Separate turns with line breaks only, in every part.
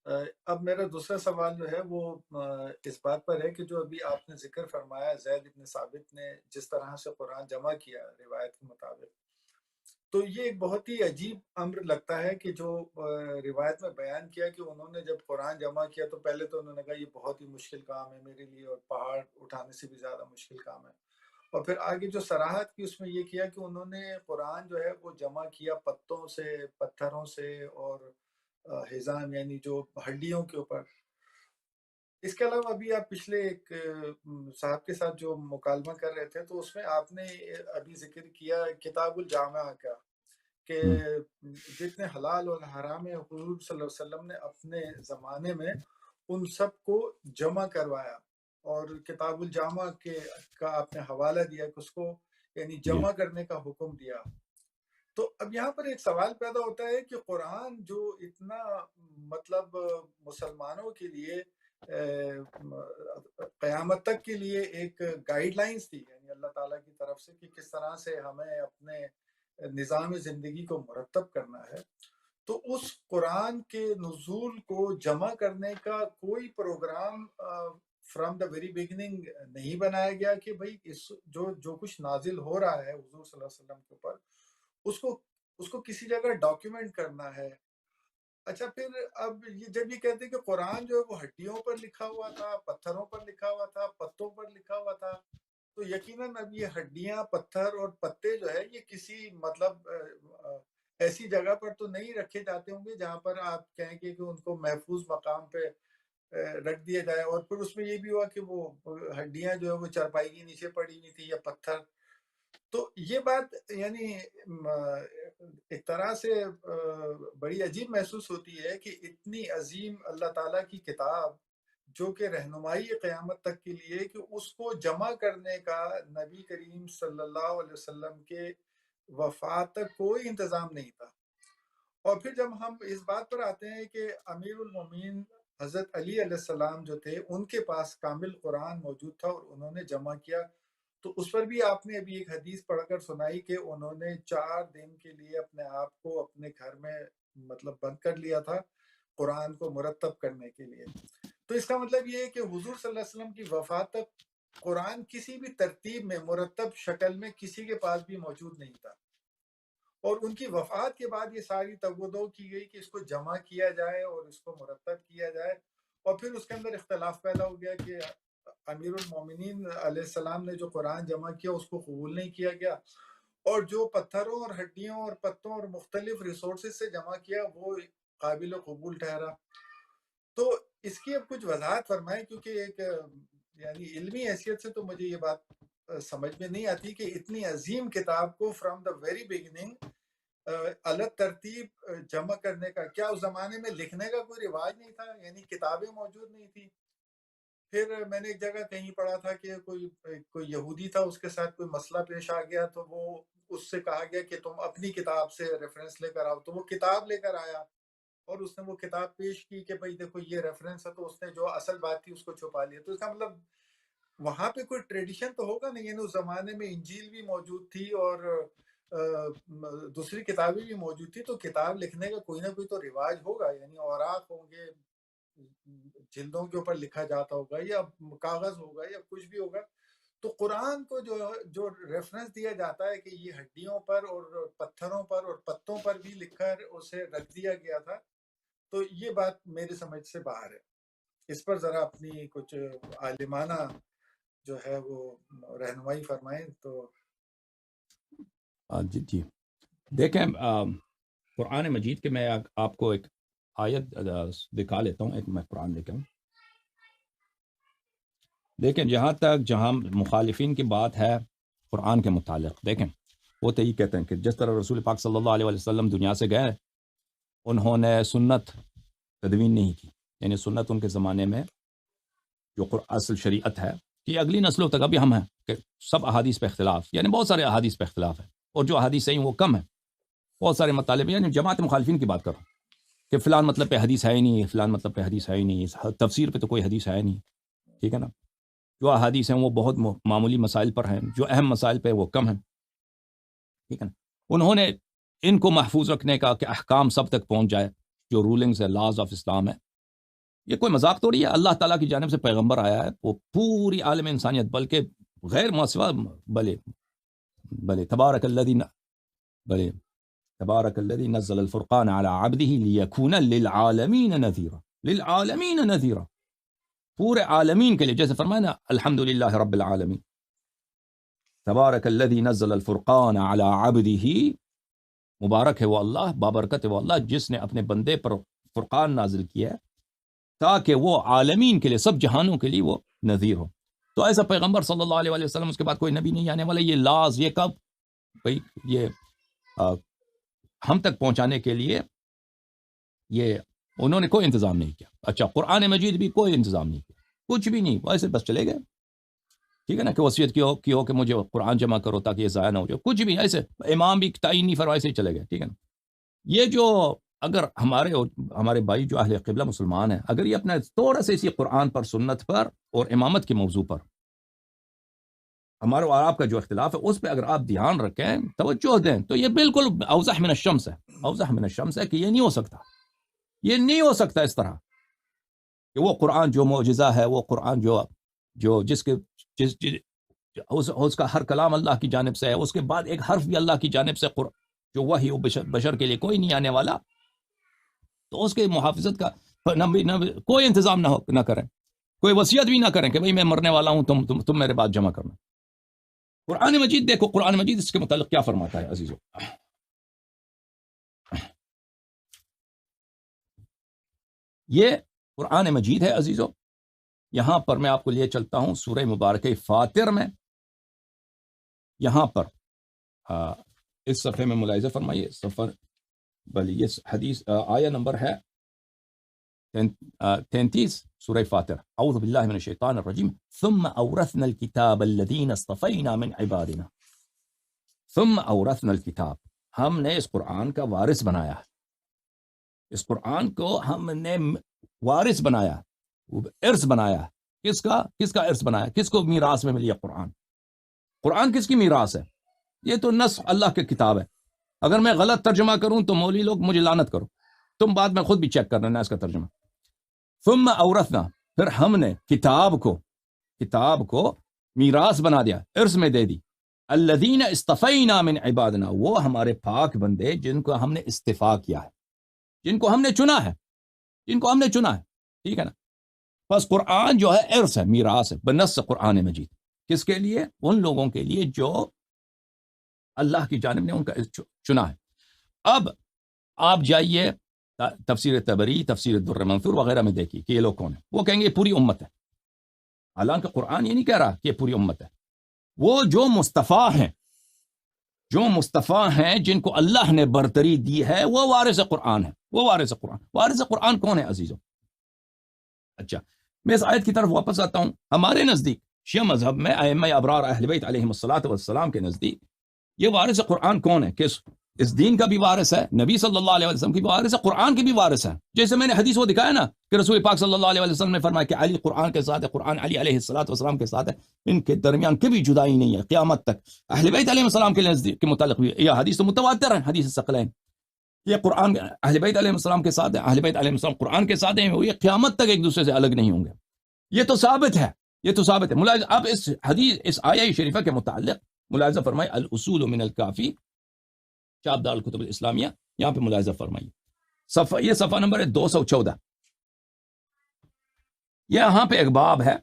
اب میرا دوسرا سوال جو ہے وہ اس بات پر ہے کہ جو ابھی آپ نے ذکر فرمایا زید بن ثابت نے جس طرح سے قرآن جمع کیا روایت کے مطابق، تو یہ ایک بہت ہی عجیب امر لگتا ہے کہ جو روایت میں بیان کیا کہ انہوں نے جب قرآن جمع کیا تو پہلے تو انہوں نے کہا یہ بہت ہی مشکل کام ہے میرے لیے، اور پہاڑ اٹھانے سے بھی زیادہ مشکل کام ہے، اور پھر آگے جو صراحت کی اس میں یہ کیا کہ انہوں نے قرآن جو ہے وہ جمع کیا پتوں سے، پتھروں سے، اور حزام یعنی جو ہڈیوں کے اوپر۔ اس کے علاوہ ابھی آپ پچھلے ایک صاحب کے ساتھ جو مکالمہ کر رہے تھے تو اس میں آپ نے ابھی ذکر کیا کتاب الجامع کا، کہ
ہوں،
جتنے حلال اور حرام ہیں حضور صلی اللہ علیہ وسلم نے اپنے زمانے میں ان سب کو جمع کروایا، اور کتاب الجامع کا آپ نے حوالہ دیا کہ اس کو یعنی
جی
جمع کرنے کا حکم دیا۔ تو اب یہاں پر ایک سوال پیدا ہوتا ہے کہ قرآن جو اتنا مطلب مسلمانوں کے لیے قیامت تک کے لیے ایک گائیڈ لائنز تھی، یعنی اللہ تعالیٰ کی طرف سے کہ کس طرح سے ہمیں اپنے نظام زندگی کو مرتب کرنا ہے، تو اس قرآن کے نزول کو جمع کرنے کا کوئی program from the very beginning نہیں بنایا گیا کہ بھائی اس جو کچھ نازل ہو رہا ہے حضور صلی اللہ علیہ وسلم کے اوپر اس کو اس کو کسی جگہ ڈاکیومنٹ کرنا ہے۔ اچھا پھر اب یہ جب یہ کہتے ہیں کہ قرآن جو ہے وہ ہڈیوں پر لکھا ہوا تھا، پتھروں پر لکھا ہوا تھا، پتوں پر لکھا ہوا تھا، تو یقیناً اب یہ ہڈیاں، پتھر اور پتے جو ہے یہ کسی مطلب ایسی جگہ پر تو نہیں رکھے جاتے ہوں گے جہاں پر آپ کہیں گے کہ ان کو محفوظ مقام پہ رکھ دیا جائے، اور پھر اس میں یہ بھی ہوا کہ وہ ہڈیاں جو ہے وہ چارپائی کے نیچے پڑی ہوئی تھی یا پتھر۔ تو یہ بات یعنی ایک طرح سے بڑی عجیب محسوس ہوتی ہے کہ اتنی عظیم اللہ تعالیٰ کی کتاب جو کہ رہنمائی قیامت تک کے لیے، کہ اس کو جمع کرنے کا نبی کریم صلی اللہ علیہ وسلم کے وفات تک کوئی انتظام نہیں تھا۔ اور پھر جب ہم اس بات پر آتے ہیں کہ امیر المومنین حضرت علی علیہ السلام جو تھے ان کے پاس کامل قرآن موجود تھا اور انہوں نے جمع کیا، تو اس پر بھی آپ نے ابھی ایک حدیث پڑھ کر سنائی کہ انہوں نے 4 دن کے لیے اپنے آپ کو اپنے گھر میں مطلب بند کر لیا تھا قرآن کو مرتب کرنے کے لیے۔ تو اس کا مطلب یہ ہے کہ حضور صلی اللہ علیہ وسلم کی وفات تک قرآن کسی بھی ترتیب میں مرتب شکل میں کسی کے پاس بھی موجود نہیں تھا، اور ان کی وفات کے بعد یہ ساری تگ و دو کی گئی کہ اس کو جمع کیا جائے اور اس کو مرتب کیا جائے، اور پھر اس کے اندر اختلاف پیدا ہو گیا کہ امیر المومنین علیہ السلام نے جو قرآن جمع کیا اس کو قبول نہیں کیا گیا، اور جو پتھروں اور ہڈیوں اور پتوں اور مختلف ریسورسز سے جمع کیا وہ قابل قبول ٹھہرا۔ تو اس کی اب کچھ وضاحت فرمائیں، کیونکہ ایک یعنی علمی حیثیت سے تو مجھے یہ بات سمجھ میں نہیں آتی کہ اتنی عظیم کتاب کو فرام دا ویری بگننگ الگ ترتیب جمع کرنے کا کیا اس زمانے میں لکھنے کا کوئی رواج نہیں تھا، یعنی کتابیں موجود نہیں تھی۔ پھر میں نے ایک جگہ کہیں پڑھا تھا کہ کوئی یہودی تھا، اس کے ساتھ کوئی مسئلہ پیش آ گیا تو وہ اس سے کہا گیا کہ تم اپنی کتاب سے ریفرنس لے کر آؤ، تو وہ کتاب لے کر آیا اور اس نے وہ کتاب پیش کی کہ بھئی دیکھو یہ ریفرنس ہے، تو اس نے جو اصل بات تھی اس کو چھپا لیا۔ تو اس کا مطلب وہاں پہ کوئی ٹریڈیشن تو ہوگا نہیں، یعنی اس زمانے میں انجیل بھی موجود تھی اور دوسری کتابیں بھی موجود تھی، تو کتاب لکھنے کا کوئی نہ کوئی تو رواج ہوگا، یعنی اوراق ہوں گے، جلدوں کے اوپر لکھا جاتا ہوگا یا کاغذ ہوگا یا کچھ بھی ہوگا۔ تو قرآن کو جو ریفرنس دیا جاتا ہے کہ یہ ہڈیوں پر اور پتھروں پر اور پتوں پر بھی لکھ کر اسے رکھ دیا گیا تھا، تو یہ بات میری سمجھ سے باہر ہے۔ اس پر ذرا اپنی کچھ عالمانہ جو ہے وہ رہنمائی فرمائیں تو۔
جی جی دیکھیں، قرآن مجید کے میں آپ کو ایک آیت دکھا لیتا ہوں، ایک میں قرآن دیکھا ہوں۔ دیکھیں جہاں مخالفین کی بات ہے قرآن کے متعلق، دیکھیں وہ تو یہ کہتے ہیں کہ جس طرح رسول پاک صلی اللہ علیہ وسلم دنیا سے گئے، انہوں نے سنت تدوین نہیں کی، یعنی سنت ان کے زمانے میں جو اصل شریعت ہے کہ اگلی نسلوں تک ابھی ہم ہیں کہ سب احادیث پہ اختلاف، یعنی بہت سارے احادیث پہ اختلاف ہے، اور جو احادیث ہیں وہ کم ہیں، بہت سارے مطالب، یعنی جماعت مخالفین کی بات کرو کہ فلان مطلب پہ حدیث ہے ہی نہیں، فلان مطلب پہ حدیث ہے ہی نہیں، تفسیر پہ تو کوئی حدیث ہے نہیں، ٹھیک ہے نا۔ جو احادیث ہیں وہ بہت معمولی مسائل پر ہیں، جو اہم مسائل پہ وہ کم ہیں، ٹھیک ہے نا۔ انہوں نے ان کو محفوظ رکھنے کا کہ احکام سب تک پہنچ جائے، جو رولنگز ہے، لاز آف اسلام ہے، یہ کوئی مذاق تھوڑی ہے. اللہ تعالیٰ کی جانب سے پیغمبر آیا ہے, وہ پوری عالم انسانیت بلکہ غیر ماسوا بلے تبارک الذی نزل الفرقان علی عبدہ لیکون للعالمین نذیرا, للعالمین نذیرا, پورے عالمین کے لیے, جیسے فرمایا نا الحمدللہ رب العالمین, تبارک الذی نزل الفرقان علی عبدہ, مبارک ہے وہ اللہ, بابرکت ہے وہ اللہ جس نے اپنے بندے پر فرقان نازل کیا ہے تاکہ وہ عالمین کے لیے, سب جہانوں کے لیے وہ نذیر ہو. تو ایسا پیغمبر صلی اللہ علیہ وسلم, اس کے بعد کوئی نبی نہیں آنے والا. یہ لاز, یہ کب بھائی, یہ ہم تک پہنچانے کے لیے یہ انہوں نے کوئی انتظام نہیں کیا. اچھا, قرآن مجید بھی کوئی انتظام نہیں کیا, کچھ بھی نہیں, ویسے بس چلے گئے. ٹھیک ہے نا, کہ وصیت کی ہو کہ مجھے قرآن جمع کرو تاکہ یہ ضائع نہ ہو جائے, کچھ بھی ایسے, امام بھی تعین نہیں فرمائے, سے ہی چلے گئے. ٹھیک ہے نا. یہ جو اگر ہمارے بھائی جو اہل قبلہ مسلمان ہیں, اگر یہ اپنا تھوڑا سا اسی قرآن پر, سنت پر اور امامت کے موضوع پر ہمارے اور آپ کا جو اختلاف ہے اس پہ اگر آپ دھیان رکھیں, توجہ دیں, تو یہ بالکل اوضح من الشمس ہے, اوضح من الشمس ہے کہ یہ نہیں ہو سکتا, یہ نہیں ہو سکتا اس طرح کہ وہ قرآن جو معجزہ ہے, وہ قرآن جو اس کا ہر کلام اللہ کی جانب سے ہے, اس کے بعد ایک حرف بھی اللہ کی جانب سے جو وحی بشر کے لیے کوئی نہیں آنے والا, تو اس کے محافظت کا کوئی انتظام نہ کریں, کوئی وصیت بھی نہ کریں کہ بھئی میں مرنے والا ہوں, تم میرے بعد جمع کرنا. قرآن مجید دیکھو, قرآن مجید اس کے متعلق کیا فرماتا ہے عزیزو. یہ قرآن مجید ہے عزیزو. یہاں پر میں آپ کو لیے چلتا ہوں سورہ مبارکہ فاطر میں. یہاں پر اس صفحے میں ملاحظہ فرمائیے, صفحہ بلی یہ حدیث آیہ نمبر ہے 33 سورہ فاطر. اعوذ باللہ من الشیطان الرجیم. ثم اورثنا الكتاب الذین اصطفینا من عبادنا. ثم اورثنا الكتاب, ہم نے اس قرآن کا وارث بنایا, اس قرآن کو ہم نے وارث بنایا, ارث بنایا. کس کا ارث بنایا, کس کو میراث میں ملی ہے قرآن. قرآن کس کی میراث ہے؟ یہ تو نص اللہ کی کتاب ہے. اگر میں غلط ترجمہ کروں تو مولوی لوگ مجھے لعنت کرو, تم بعد میں خود بھی چیک کر لینا اس کا ترجمہ. ثم اورثنا, پھر ہم نے کتاب کو میراث بنا دیا, ارث میں دے دی. الذین اصطفینا من عبادنا, وہ ہمارے پاک بندے جن کو ہم نے استفا کیا ہے, جن کو ہم نے چنا ہے. ٹھیک ہے نا. بس قرآن جو ہے ارث ہے, میراث ہے بنص قرآن مجید. کس کے لیے؟ ان لوگوں کے لیے جو اللہ کی جانب نے ان کا چنا ہے. اب آپ جائیے تفسیر تبری, تفسیر الدر منثور وغیرہ میں دیکھیے کہ یہ لوگ کون ہیں. وہ کہیں گے پوری امت ہے, حالانکہ قرآن یہ نہیں کہہ رہا کہ یہ پوری امت ہے. وہ جو مصطفیٰ ہیں جن کو اللہ نے برتری دی ہے, وہ وارث قرآن ہے. وارث قرآن کون ہے عزیزوں؟ اچھا, میں اس آیت کی طرف واپس آتا ہوں. ہمارے نزدیک شیعہ مذہب میں ائمہ ابرار اہل بیت علیہم الصلوۃ والسلام کے نزدیک یہ وارث قرآن کون ہے؟ کس اس دین کا بھی وارث ہے, نبی صلی اللہ علیہ وسلم کی بھی وارث ہے, قرآن کی بھی وارث ہے. جیسے میں نے حدیث وہ دکھایا نا کہ رسول پاک صلی اللہ علیہ وسلم نے فرمایا کہ علی قرآن کے ساتھ ہے, قرآن علی علیہ الصلوۃ والسلام کے ساتھ ہے, ان کے درمیان کبھی جدائی نہیں ہے قیامت تک. اہل بیت علیہ السلام کے نزدیک کے متعلق بھی یہ حدیث تو متواتر ہے, حدیث ثقلین. یہ قرآن اہل بیت علیہ السلام کے ساتھ ہے, اہل بیت علیہ السلام قرآن کے ساتھ ہیں, یہ قیامت تک ایک دوسرے سے الگ نہیں ہوں گے. یہ تو ثابت ہے. ملاحظہ اب اس حدیث, اس آیہ شریفہ کے متعلق ملاحظہ فرمائے الاصول من الکافی, چاپ دار الکتب الاسلامیہ, یہاں پہ ملاحظہ فرمائیے. یہ صفحہ نمبر ہے 214. یہاں پہ ایک باب ہے,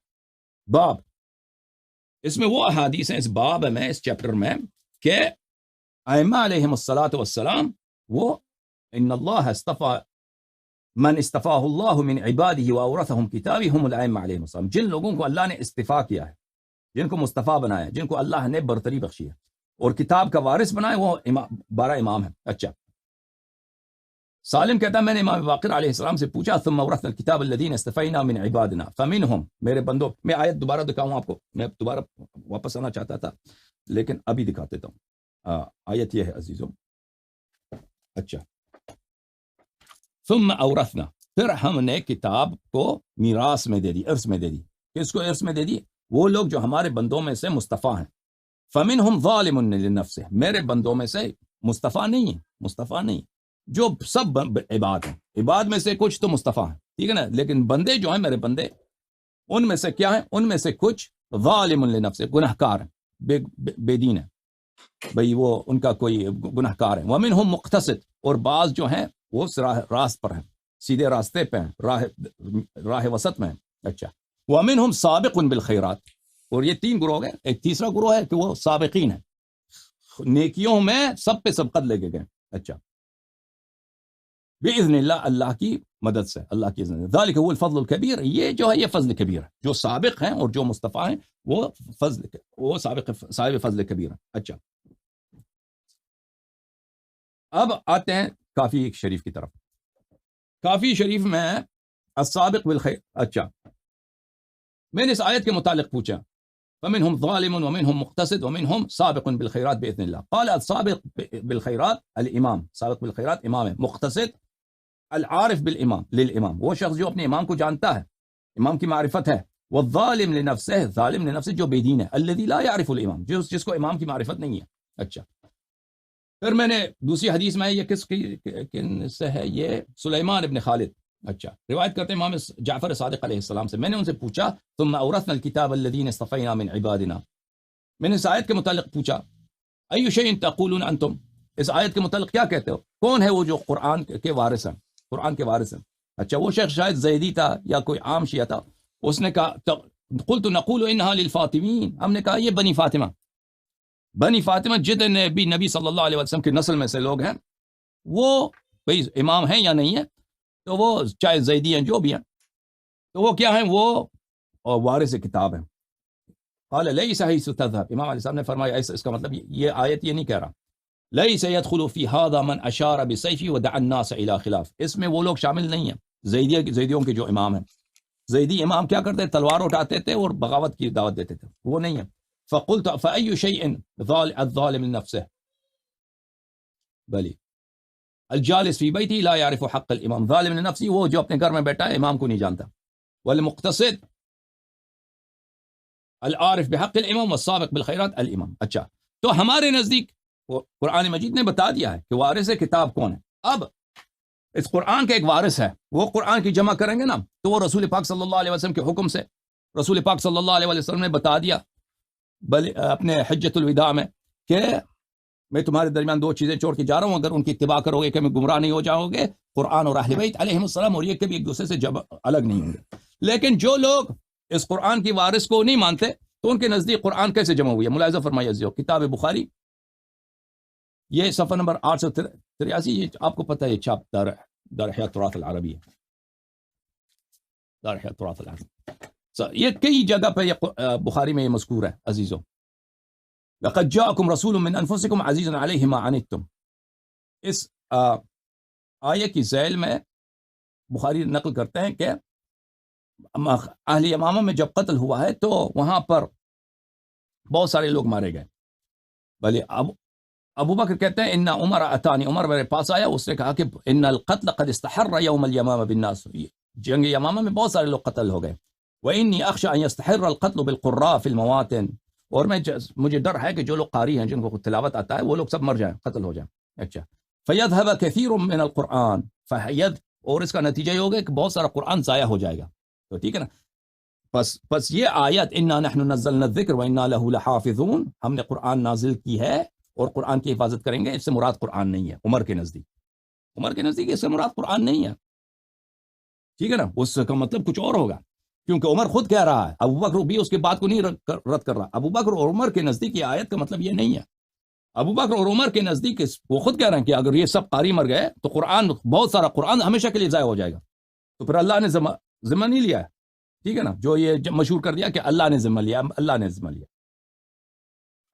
باب, اس میں وہ احادیث ہیں اس باب میں, اس چیپٹر میں, کہ ائمہ علیہم الصلاۃ والسلام وہ ان اللہ اصطفى من استفاہ اللہ من عبادہ واورثہم کتابہ ہم الائمہ علیہم السلام. جن لوگوں کو اللہ نے استفا کیا ہے, جن کو مصطفیٰ بنایا, جن کو اللہ نے برتری بخشی ہے اور کتاب کا وارث بنایا, وہ 12 امام ہیں. اچھا, سالم کہتا ہے میں نے امام باقر علیہ السلام سے پوچھا ثم اورثنا الکتاب الذین اصطفینا من عبادنا فمنہم, میرے بندوں, میں آیت دوبارہ دکھاؤں آپ کو, میں دوبارہ واپس آنا چاہتا تھا لیکن ابھی دکھا دیتا ہوں. آیت یہ ہے عزیزوں. اچھا, ثم اورثنا, پھر ہم نے کتاب کو میراث میں دے دی, ارث میں دے دی. کس کو ارث میں دے دی؟ وہ لوگ جو ہمارے بندوں میں سے مصطفیٰ ہیں. فمنہم ظالم لنفسہ, میرے بندوں میں سے مصطفیٰ نہیں, جو سب عباد ہیں, عباد میں سے کچھ تو مصطفیٰ ہیں. ٹھیک ہے نا. لیکن بندے جو ہیں میرے بندے ان میں سے کیا ہیں؟ ان میں سے کچھ ظالم لنفسہ گناہ کار ہیں، بے دین ہیں بھئی، وہ ان کا کوئی گناہ کار ہے. ومنہم مقتصد، اور بعض جو ہیں وہ راست پر ہیں، سیدھے راستے پہ ہیں، راہ وسط میں ہیں. اچھا. ومنہم سابق بالخیرات، اور یہ 3 گروہ ہیں. ایک تیسرا گروہ ہے کہ وہ سابقین ہیں، نیکیوں میں سب پہ سبقت لے کے گئے. اچھا. باذن اللہ، اللہ کی مدد سے، اللہ کی اذن. ذالک هو الفضل الکبیر، یہ جو ہے یہ فضل کبیر ہے. جو سابق ہیں اور جو مصطفیٰ ہیں وہ صاحب فضل کبیر ہیں. اچھا. اب آتے ہیں کافی شریف کی طرف. کافی شریف میں السابق بالخیر. اچھا، میں نے اس آیت کے متعلق پوچھا، فمنہم ظالم ومنہم مقتصد ومنہم سابق بالخیرات باذن اللہ. قال السابق بالخیرات الامام، سابق بالخیرات امام ہے. مقتصد العارف بالامام، للامام، وہ شخص جو اپنے امام کو جانتا ہے، امام کی معرفت ہے. والظالم لنفسہ، ظالم لنفسہ جو بے دین ہے. الذی لا يعرف الامام، جس کو امام کی معرفت نہیں ہے. اچھا. پھر میں نے دوسری حدیث میں، یہ کن سے ہے؟ یہ سلیمان ابن خالد. اچھا، روایت کرتے ہیں امام جعفر صادق علیہ السلام سے. میں نے ان سے پوچھا، ثم اورثنا الكتاب الذين اصطفينا من عبادنا، میں نے اس آیت کے متعلق پوچھا، اي شيء تقولون انتم، اس آیت کے متعلق کیا کہتے ہو؟ کون ہے وہ جو قرآن کے وارث ہیں، قرآن کے وارث ہیں؟ اچھا، وہ شخص شاید زیدی تھا یا کوئی عام شیعہ تھا. اس نے کہا، قلت نقول انها للفاطمین، ہم نے کہا یہ بنی فاطمہ، بنی فاطمہ جتنے بھی نبی صلی اللہ علیہ وسلم کی نسل میں سے لوگ ہیں، وہ بھئی امام ہیں یا نہیں ہیں، تو وہ چاہے زیدی ہیں جو بھی ہیں، تو وہ کیا ہیں؟ وہ وارث کتاب ہیں. قال لیس حیث تذهب، امام علیہ السلام نے فرمایا ایسا، اس کا مطلب یہ آیت یہ نہیں کہہ رہا لیس يدخل في هذا من اشار بسيفه ودعا الناس الى خلاف، اس میں وہ لوگ شامل نہیں ہیں زیدیوں کے جو امام ہیں. زیدی امام کیا کرتے؟ تلوار اٹھاتے تھے اور بغاوت کی دعوت دیتے تھے، وہ نہیں ہے. فقلت فأي شيء الظالم لنفسه بلی الجالس في بيته لا يعرف حق الامام، ظالم لنفسه وہ جو اپنے گھر میں بیٹھا ہے امام کو نہیں جانتا. والمقتصد العارف بحق الامام والسابق بالخیرات الامام. اچھا، تو ہمارے نزدیک قرآن مجید نے بتا دیا ہے کہ وارث کتاب کون ہے. اب اس قرآن کا ایک وارث ہے، وہ قرآن کی جمع کریں گے نا، تو وہ رسول پاک صلی اللہ علیہ وسلم کے حکم سے رسول پاک صلی اللہ علیہ وسلم نے بتا دیا اپنے حجت الوداع میں کہ میں تمہارے درمیان 2 چیزیں چھوڑ کے جا رہا ہوں، اگر ان کی اتباع کرو گے کہ میں گمراہ نہیں ہو جاؤ گے، قرآن اور اہل بیت علیہم السلام، اور یہ کبھی ایک دوسرے سے الگ نہیں ہوں گے. لیکن جو لوگ اس قرآن کی وارث کو نہیں مانتے، تو ان کے نزدیک قرآن کیسے جمع ہوئی ہے؟ ملاحظہ فرمائیے عزیزو، کتاب بخاری، یہ صفحہ نمبر 883، یہ آپ کو پتہ ہے، یہ چھاپ دار احیاء التراث العربی ہے، دار احیاء التراث العربی. یہ کئی جگہ پہ یہ بخاری میں یہ مذکور ہے عزیزو. لقد جاءکم رسول من انفسکم عزیز علیہ ما عنتم، اس آیے کی ذیل میں بخاری نقل کرتے ہیں کہ اہل یمامہ میں جب قتل ہوا ہے تو وہاں پر بہت سارے لوگ مارے گئے. بھلے ابو بکر کہتے ہیں ان عمر اتانی، عمر میرے پاس آیا، اس نے کہا کہ ان القتل قد استحر یوم الیمامہ بالناس، جنگ یمامہ میں بہت سارے لوگ قتل ہو گئے. وانی اخشى ان يستحر القتل بالقراء في المواطن، اور مجھے ڈر ہے کہ جو لوگ قاری ہیں، جن کو تلاوت آتا ہے، وہ لوگ سب مر جائیں، قتل ہو جائیں. اچھا، فيذهب كثير من القرآن اور اس کا نتیجہ یہ ہوگا کہ بہت سارا قرآن ضائع ہو جائے گا. تو ٹھیک ہے نا. پس یہ آیت انا نحن نزلنا الذکر وانا له لحافظون، ہم نے قرآن نازل کی ہے اور قرآن کی حفاظت کریں گے، اس سے مراد قرآن نہیں ہے. عمر کے نزدیک اس سے مراد قرآن نہیں ہے. ٹھیک ہے نا، اس کا مطلب کچھ اور ہوگا، کیونکہ عمر خود کہہ رہا ہے، ابو بکر بھی اس کے بات کو نہیں رد کر رہا. ابو بکر اور عمر کے نزدیک یہ آیت کا مطلب یہ نہیں ہے. ابو بکر اور عمر کے نزدیک وہ خود کہہ رہے ہیں کہ اگر یہ سب قاری مر گئے تو قرآن، بہت سارا قرآن ہمیشہ کے لیے ضائع ہو جائے گا. تو پھر اللہ نے ذمہ نہیں لیا ہے. ٹھیک ہے نا، جو یہ مشہور کر دیا کہ اللہ نے ذمہ لیا،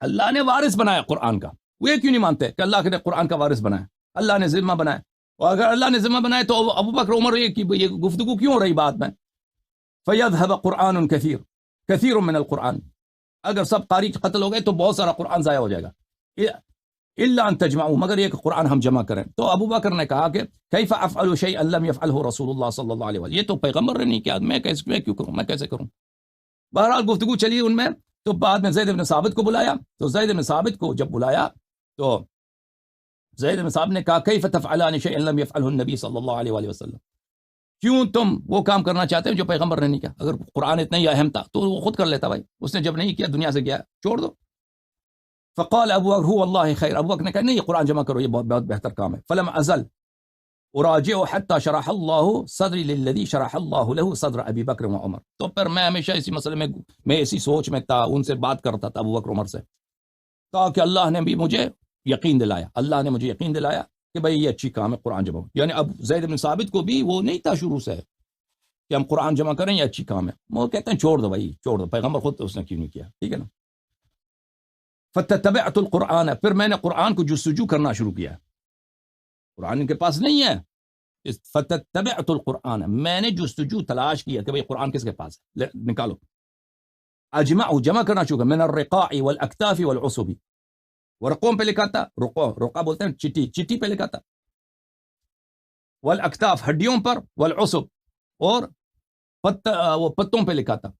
اللہ نے وارث بنایا قرآن کا. وہ کیوں نہیں مانتے کہ اللہ نے قرآن کا وارث بنایا، اللہ نے ذمہ بنایا؟ اور اگر اللہ نے ذمہ بنایا تو ابو بکر عمر یہ گفتگو کیوں ہو رہی بات میں؟ فَيَذْهَبَ قُرْآنٌ كَثِيرٌ مِّنَ الْقُرْآنِ، اگر سب قاری قتل ہو گئے تو بہت سارا قرآن ضائع ہو جائے گا. إِلَّا أَن تَجْمَعُوا، مگر یہ کہ قرآن ہم جمع کریں. تو ابو بکر نے کہا کہ كَيْفَ أَفْعَلُ شَيْئًا لَّمْ يَفْعَلْهُ رسول اللہ صلی اللہ علیہ وسلم، یہ تو پیغمبر نے نہیں کیا، میں کیوں کروں، میں کیسے کروں؟ بہرحال گفتگو چلی ان میں. تو بعد میں زید بن ثابت کو بلایا. تو زید بن ثابت کو جب بلایا تو زید بن ثابت نے کہا كَيْفَ تَفْعَلَانِ شَيْئًا لَّمْ يَفْعَلْهُ النبي صلی اللہ علیہ وسلم، کیوں تم وہ کام کرنا چاہتے ہو جو پیغمبر نے نہیں کیا؟ اگر قرآن اتنا ہی اہم تھا تو وہ خود کر لیتا بھائی، اس نے جب نہیں کیا دنیا سے گیا، چھوڑ دو. فقال ابو بکر هو والله خیر، ابو بکر نے کہا نہیں یہ قرآن جمع کرو، یہ بہت بہتر کام ہے. فلم ازل اراجع حتى شرح اللہ صدری للذی شرح اللہ له صدر ابی بکر و عمر. تو پھر میں ہمیشہ اسی مسئلے میں اسی سوچ میں تھا، ان سے بات کرتا تھا ابو بکر عمر سے، تاکہ اللہ نے بھی مجھے یقین دلایا، اللہ نے مجھے یقین دلایا کہ بھئی یہ اچھی کام ہے قرآن جمع. یعنی اب زید بن ثابت کو بھی وہ نہیں تھا شروع سے کہ ہم قرآن جمع کریں یہ اچھی کام ہے، وہ کہتے ہیں چھوڑ دو بھائی، چھوڑ دو، پیغمبر خود اس نے کیوں نہیں کیا، ٹھیک ہے نا. فتتبعت القرآن، پھر میں نے قرآن کو جستجو کرنا شروع کیا. قرآن ان کے پاس نہیں ہے، فتتبعت القرآن، میں نے جستجو تلاش کیا کہ بھئی قرآن کس کے پاس ہے، نکالو. اجمع، جمع کرنا شروع کیا، من الرقاع والاکتاف والعصب، ورقوں پہ لکھا تھا، رقع بولتے ہیں چٹی پہ لکھا تھا، والاکتاف ہڈیوں پر، والعصب اور وہ پتوں پہ لکھا تھا،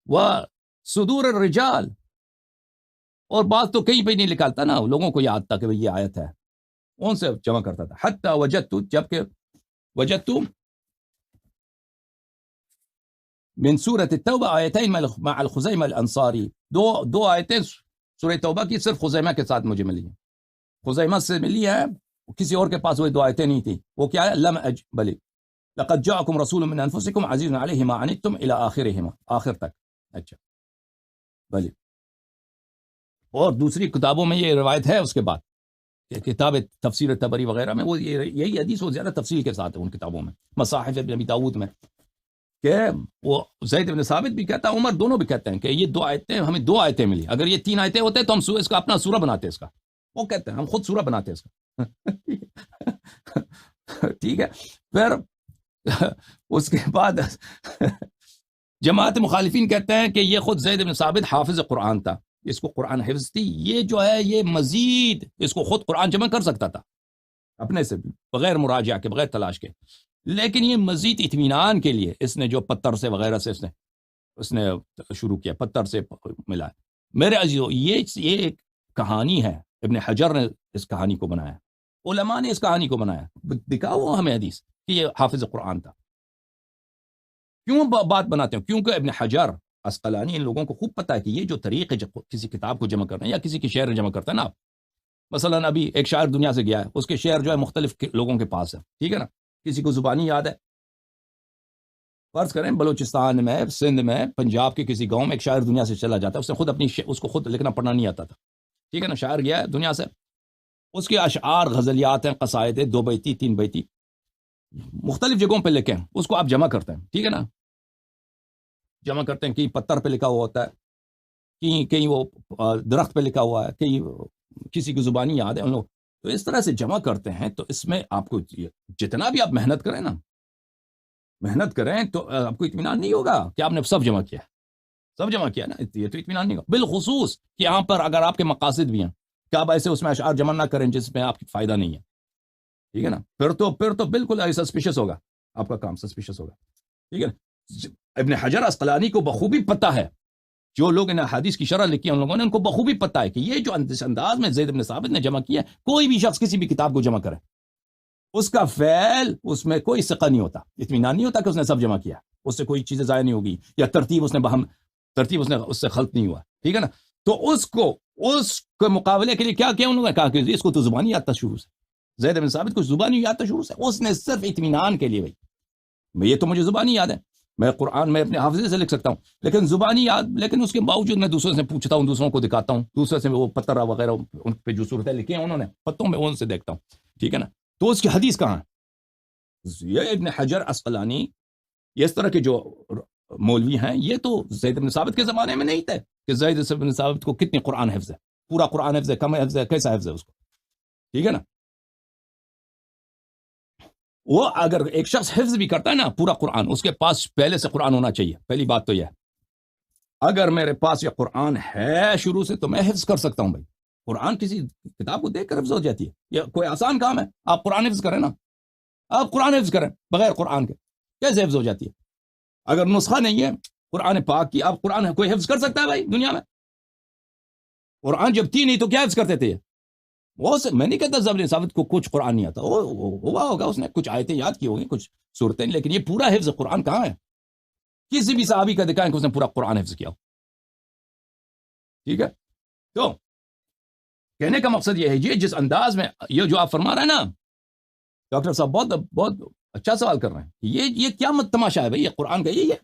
وصدور الرجال، اور بات تو کہیں پہ نہیں نکالتا نا، لوگوں کو یاد تھا کہ یہ آیت ہے، ان سے جمع کرتا تھا. حتی وجدت، جبکہ وجدت من سورۃ التوبہ آیتین مع الخزیمہ الانصاری، دو آیتیں سورہ توبہ کی صرف خزیمہ کے ساتھ مجھے ملی ہیں، خزیمہ سے ملی ہے، کسی اور کے پاس وہ دو آیتیں نہیں تھی. وہ کیا ہے، لم بلی لقد جاءکم رسول من انفسکم عزیز علیہ ما عنتم الی آخرہما، آخر تک. اچھا بلی. اور دوسری کتابوں میں یہ روایت ہے اس کے بعد کہ کتاب تفسیر طبری وغیرہ میں وہ یہی حدیث وہ زیادہ تفصیل کے ساتھ ہے ان کتابوں میں، مصاحف ابن ابی داؤد میں، کہ وہ زید بن ثابت بھی کہتا ہے، عمر دونوں بھی کہتے ہیں کہ یہ دو آیتیں، ہمیں دو آیتیں ملی، اگر یہ تین آیتیں ہوتے تو ہم اس کا اپنا سورہ بناتے اس کا. وہ کہتے ہیں ہم خود سورہ بناتے اس کا. ٹھیک ہے. پھر اس کے بعد جماعت مخالفین کہتے ہیں کہ یہ خود زید بن ثابت حافظ قرآن تھا، اس کو قرآن حفظ تھی، یہ جو ہے یہ مزید اس کو خود قرآن جمع کر سکتا تھا اپنے سے بغیر مراجعہ کے، بغیر تلاش کے، لیکن یہ مزید اطمینان کے لیے اس نے جو پتھر سے وغیرہ سے اس نے شروع کیا، پتھر سے ملا. میرے عزیزو، یہ ایک کہانی ہے، ابن حجر نے اس کہانی کو بنایا، علماء نے اس کہانی کو بنایا. دکھاؤ ہمیں حدیث کہ یہ حافظ قرآن تھا. کیوں بات بناتے ہیں؟ کیونکہ ابن حجر عسقلانی ان لوگوں کو خوب پتہ ہے کہ یہ جو طریقے کسی کتاب کو جمع کرنا ہے یا کسی کے شعر جمع کرتا ہے نا، آپ مثلا ابھی ایک شاعر دنیا سے گیا ہے، اس کے شعر جو ہے مختلف لوگوں کے پاس ہے، ٹھیک ہے نا، کسی کو زبانی یاد ہے، فرض کریں بلوچستان میں، سندھ میں، پنجاب کے کسی گاؤں میں ایک شاعر دنیا سے چلا جاتا ہے، اس نے خود اس کو خود لکھنا پڑھنا نہیں آتا تھا، ٹھیک ہے نا، شاعر گیا ہے دنیا سے، اس کے اشعار، غزلیات ہیں، قصائد ہیں، 2 بیتی 3 بیتی مختلف جگہوں پہ لکھیں، اس کو آپ جمع کرتے ہیں، ٹھیک ہے نا، جمع کرتے ہیں، کہیں پتھر پہ لکھا ہوا ہوتا ہے، کہیں وہ درخت پہ لکھا ہوا ہے، کہیں کسی کی زبانی یاد ہے ان لوگ، تو اس طرح سے جمع کرتے ہیں. تو اس میں آپ کو جتنا بھی آپ محنت کریں نا، محنت کریں تو آپ کو اطمینان نہیں ہوگا کہ آپ نے سب جمع کیا، سب جمع کیا نا، یہ تو اطمینان نہیں ہوگا. بالخصوص کہ یہاں پر اگر آپ کے مقاصد بھی ہیں کہ آپ ایسے اس میں اشعار جمع نہ کریں جس میں آپ کی فائدہ نہیں ہے، ٹھیک ہے نا، پھر تو بالکل سسپیشس ہوگا، آپ کا کام سسپیشس ہوگا، ٹھیک ہے. ابن حجر عسقلانی کو بخوبی پتہ ہے، جو لوگ انہیں حدیث کی شرح لکھی ہیں ان لوگوں نے، ان کو بخوبی پتہ ہے کہ یہ جو انداز میں زید بن ثابت نے جمع کیا ہے، کوئی بھی شخص کسی بھی کتاب کو جمع کرے، اس کا فعل، اس میں کوئی ثقہ نہیں ہوتا، اطمینان نہیں ہوتا کہ اس نے سب جمع کیا، اس سے کوئی چیزیں ضائع نہیں ہوگی، یا ترتیب اس نے اس سے خلط نہیں ہوا، ٹھیک ہے نا. تو اس کے مقابلے کے لیے کیا انہوں نے کہا کہ اس کو تو زبانی یاد تھا شروع سے، زید بن ثابت کو زبانی یاد تھا شروع سے، اس نے صرف اطمینان کے لیے، بھائی یہ تو مجھے زبانی یاد ہے، میں قرآن میں اپنے حافظے سے لکھ سکتا ہوں، لیکن زبانی یاد، لیکن اس کے باوجود میں دوسروں سے پوچھتا ہوں، دوسروں کو دکھاتا ہوں، دوسرے سے وہ پتھر وغیرہ ان پہ جو صورتیں لکھی ہیں انہوں نے پتوں میں، ان سے دیکھتا ہوں، ٹھیک ہے نا. تو اس کی حدیث کہاں ہے؟ یہ ابن حجر عسقلانی، یہ اس طرح کے جو مولوی ہیں، یہ تو زید بن ثابت کے زمانے میں نہیں تھے کہ زید بن ثابت کو کتنی قرآن حفظ ہے، پورا قرآن حفظ ہے، کم حفظ ہے، کیسا حفظ ہے اس کو، ٹھیک ہے نا. وہ اگر ایک شخص حفظ بھی کرتا ہے نا پورا قرآن، اس کے پاس پہلے سے قرآن ہونا چاہیے. پہلی بات تو یہ ہے، اگر میرے پاس یہ قرآن ہے شروع سے تو میں حفظ کر سکتا ہوں. بھائی قرآن کسی کتاب کو دیکھ کر حفظ ہو جاتی ہے، یہ کوئی آسان کام ہے. آپ قرآن حفظ کریں نا، آپ قرآن حفظ کریں بغیر قرآن کے، کیسے حفظ ہو جاتی ہے؟ اگر نسخہ نہیں ہے قرآن پاک کی، آپ قرآن کوئی حفظ کر سکتا ہے بھائی دنیا میں؟ قرآن جب تھی نہیں تو کیا حفظ کرتے تھے؟ میں نہیں کہتا زبر ثابت کو کچھ قرآن نہیں آتا، ہوا ہوگا اس نے کچھ آیتیں یاد کی ہوگی، کچھ صورتیں، لیکن یہ پورا حفظ قرآن کہاں ہے؟ کسی بھی صحابی کا دکھائیں کہ اس نے پورا قرآن حفظ کیا ہو. ٹھیک ہے، تو کہنے کا مقصد یہ ہے، یہ جس انداز میں یہ جو آپ فرما رہے ہیں نا ڈاکٹر صاحب، بہت اچھا سوال کر رہے ہیں. یہ کیا تماشا ہے بھائی؟ یہ قرآن کا یہی ہے،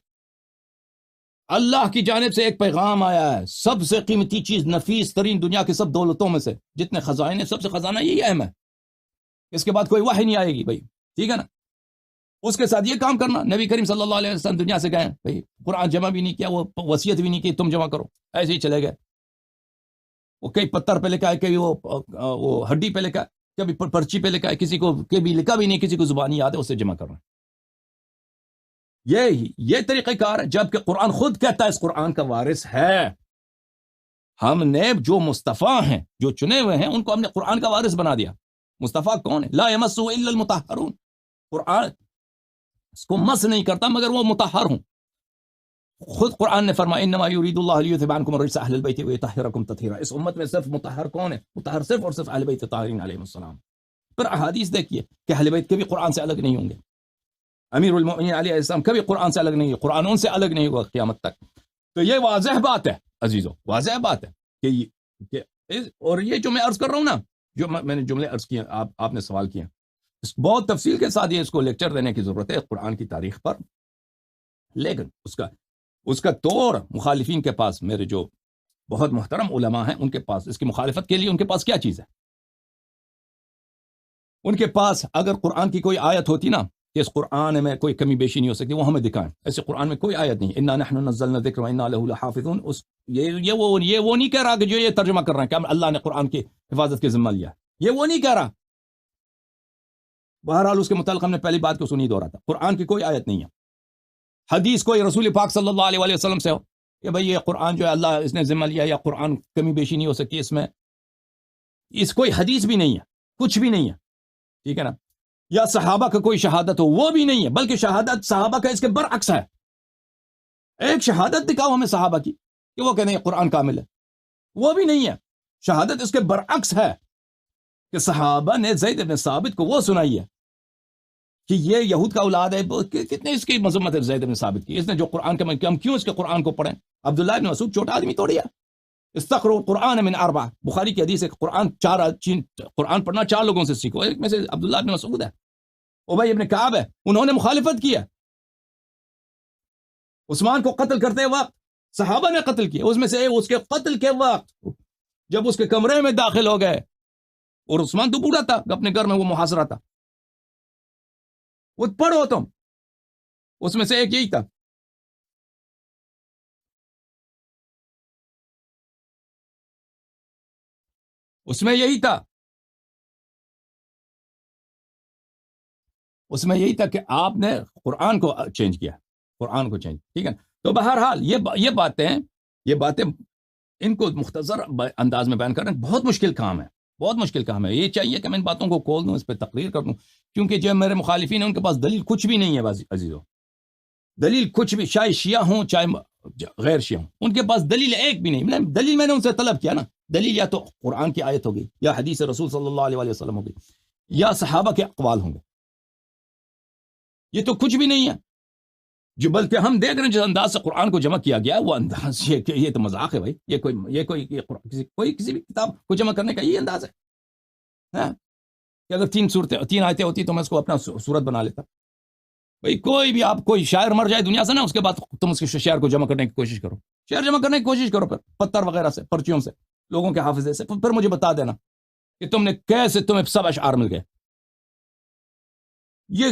اللہ کی جانب سے ایک پیغام آیا ہے، سب سے قیمتی چیز، نفیس ترین دنیا کے سب دولتوں میں سے جتنے خزائن ہیں، سب سے خزانہ یہی اہم ہے. اس کے بعد کوئی وحی نہیں آئے گی بھائی، ٹھیک ہے نا. اس کے ساتھ یہ کام کرنا، نبی کریم صلی اللہ علیہ وسلم دنیا سے گئے بھائی، قرآن جمع بھی نہیں کیا، وہ وصیت بھی نہیں کی تم جمع کرو، ایسے ہی چلے گئے. وہ کئی پتھر پہ لکھا ہے، کبھی وہ ہڈی پہ لکھا ہے، کبھی پرچی پہ لکھا ہے، کسی کو کبھی لکھا بھی نہیں، کسی کو زبانی یاد ہے، اسے جمع کر رہے ہیں. یہ طریقہ کار ہے، جبکہ قرآن خود کہتا ہے اس قرآن کا وارث ہے. ہم نے جو مصطفیٰ ہیں، جو چنے ہوئے ہیں، ان کو ہم نے قرآن کا وارث بنا دیا. مصطفیٰ کون ہے؟ لا یمسہ الا المطہرون، قرآن اس کو مس نہیں کرتا مگر وہ مطہر ہوں. خود قرآن نے فرمایا انما یرید اللہ لیذھب عنکم الرجس اہل البیت ویطہرکم تطہیرا. اس امت میں صرف مطہر کون ہے؟ مطہر صرف اور صرف اہل بیت طاہرین علیہم السلام. پھر احادیث دیکھیے کہ اہل بیت کبھی قرآن سے الگ نہیں ہوں گے، امیر المؤمنین علیہ السلام کبھی قرآن سے الگ نہیں ہے، قرآن ان سے الگ نہیں ہوگا قیامت تک. تو یہ واضح بات ہے عزیزو، واضح بات ہے کہ اور یہ جو میں عرض کر رہا ہوں نا، جو میں نے جملے عرض کیے، آپ نے سوال کیا، بہت تفصیل کے ساتھ یہ اس کو لیکچر دینے کی ضرورت ہے قرآن کی تاریخ پر. لیکن اس کا توڑ مخالفین کے پاس، میرے جو بہت محترم علماء ہیں ان کے پاس اس کی مخالفت کے لیے ان کے پاس کیا چیز ہے؟ ان کے پاس اگر قرآن کی کوئی آیت ہوتی نا کہ اس قرآن میں کوئی کمی بیشی نہیں ہو سکتی، وہ ہمیں دکھائیں. ایسے قرآن میں کوئی آیت نہیں. انا نحن نزلنا الذکر وانا له لحافظون. یہ وہ نہیں کہہ رہا کہ جو یہ ترجمہ کر رہے ہیں کہ اللہ نے قرآن کی حفاظت کے ذمہ لیا، یہ وہ نہیں کہہ رہا. بہرحال اس کے متعلق ہم نے پہلی بات کو سنی دو رہا تھا، قرآن کی کوئی آیت نہیں ہے. حدیث کوئی رسول پاک صلی اللہ علیہ وسلم سے ہو کہ بھئی یہ قرآن جو ہے اللہ اس نے ذمہ لیا، یا قرآن کمی بیشی نہیں ہو سکتی اس میں، اس کوئی حدیث بھی نہیں ہے، کچھ بھی نہیں ہے. ٹھیک ہے نا. یا صحابہ کا کوئی شہادت ہو، وہ بھی نہیں ہے، بلکہ شہادت صحابہ کا اس کے برعکس ہے. ایک شہادت دکھاؤ ہمیں صحابہ کی کہ وہ کہتے ہیں قرآن کامل ہے، وہ بھی نہیں ہے. شہادت اس کے برعکس ہے کہ صحابہ نے زید بن ثابت کو وہ سنائی ہے کہ یہ یہود کا اولاد ہے. کتنے اس کی مذمت ہے زید بن ثابت کی، اس نے جو قرآن کا، ہم کیوں اس کے قرآن کو پڑھیں؟ عبداللہ بن مسعود چھوٹا آدمی توڑیا، استقرؤ القرآن من اربع، بخاری کی حدیث ہے کہ قرآن پڑھنا 4 لوگوں سے سیکھو. ایک میں سے عبداللہ بن مسعود ہے، ابی بن کعب ہے. انہوں نے مخالفت کیا. عثمان کو قتل کرتے وقت صحابہ نے قتل کیا. اس میں سے اس کے قتل کے وقت جب اس کے کمرے میں داخل ہو گئے، اور عثمان تو بوڑھا تھا، اپنے گھر میں وہ محاصرہ تھا، وہ پڑھو تم، اس میں سے ایک یہی تھا. اس میں یہی تھا کہ آپ نے قرآن کو چینج کیا، قرآن کو چینج. ٹھیک ہے. تو بہرحال یہ باتیں ان کو مختصر انداز میں بیان کرنا بہت مشکل کام ہے، بہت مشکل کام ہے. یہ چاہیے کہ میں ان باتوں کو کھول دوں، اس پہ تقریر کر دوں، کیونکہ جو میرے مخالفین ہیں ان کے پاس دلیل کچھ بھی نہیں ہے عزیزو. دلیل کچھ بھی، چاہے شیعہ ہوں چاہے غیر شیعہ ہوں، ان کے پاس دلیل ایک بھی نہیں. دلیل میں نے ان سے طلب کیا نا، دلیل یا تو قرآن کی آیت ہوگی، یا حدیث رسول صلی اللہ علیہ وسلم ہوگی، یا صحابہ کے اقوال ہوں گے. یہ تو کچھ بھی نہیں ہے. جو بلکہ ہم دیکھ رہے ہیں جس انداز سے قرآن کو جمع کیا گیا، وہ انداز یہ تو مذاق ہے بھائی. کوئی کسی بھی کتاب کو جمع کرنے کا یہ انداز ہے کہ اگر 3 آیتیں ہوتی تو میں اس کو اپنا صورت بنا لیتا. بھائی کوئی شاعر مر جائے دنیا سے نا، اس کے بعد تم اس کے شعر کو جمع کرنے کی کوشش کرو، شعر جمع کرنے کی کوشش کرو، پھر پتھر وغیرہ سے، پرچیوں سے، لوگوں کے حافظے سے، پھر مجھے بتا دینا کہ تمہیں سب اشعار مل گئے. یہ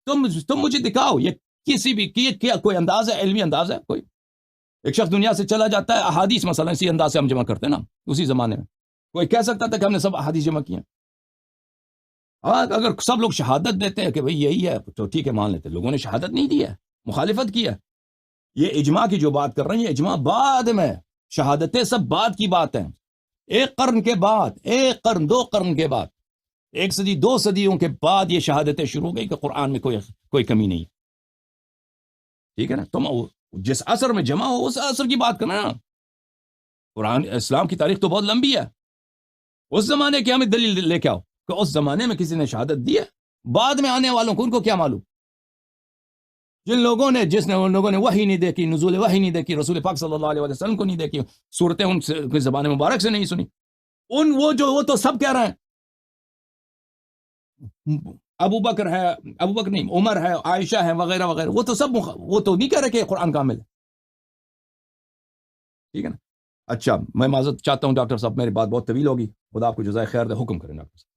تم مجھے دکھاؤ، یہ کسی بھی کیا کوئی انداز ہے، علمی انداز ہے. کوئی ایک شخص دنیا سے چلا جاتا ہے، احادیث مثلا اسی انداز سے ہم جمع کرتے ہیں نا. اسی زمانے میں کوئی کہہ سکتا تھا کہ ہم نے سب احادیث جمع کی ہیں؟ اگر سب لوگ شہادت دیتے ہیں کہ بھئی یہی ہے تو ٹھیک ہے، مان لیتے. لوگوں نے شہادت نہیں دی ہے، مخالفت کی ہے. یہ اجماع کی جو بات کر رہے ہیں، یہ اجماع بعد میں، شہادتیں سب بعد کی بات ہیں. 1 قرن کے بعد، 1 قرن 2 قرن کے بعد، 1 صدی 2 صدیوں کے بعد یہ شہادتیں شروع ہو گئی کہ قرآن میں کوئی کمی نہیں. ٹھیک ہے نا. تم جس عصر میں جمع ہو اس عصر کی بات کرنا نا. قرآن اسلام کی تاریخ تو بہت لمبی ہے. اس زمانے کی ہمیں دلیل لے کے آؤ کہ اس زمانے میں کسی نے شہادت دی ہے. بعد میں آنے والوں کو ان کو کیا معلوم؟ جن لوگوں نے ان لوگوں نے وحی نہیں دیکھی، نزول وحی نہیں دیکھی، رسول پاک صلی اللہ علیہ وسلم کو نہیں دیکھی، صورتیں ان کی زبان مبارک سے نہیں سنی، وہ تو سب کہہ رہے ہیں ابو بکر نہیں، عمر ہے، عائشہ ہے، وغیرہ وغیرہ، وہ تو نہیں کہہ رہے کہ قرآن کامل ہے. ٹھیک ہے نا. اچھا، میں معذرت چاہتا ہوں ڈاکٹر صاحب، میری بات بہت طویل ہوگی. خدا آپ کو جزائے خیر دے. حکم کریں ڈاکٹر صاحب.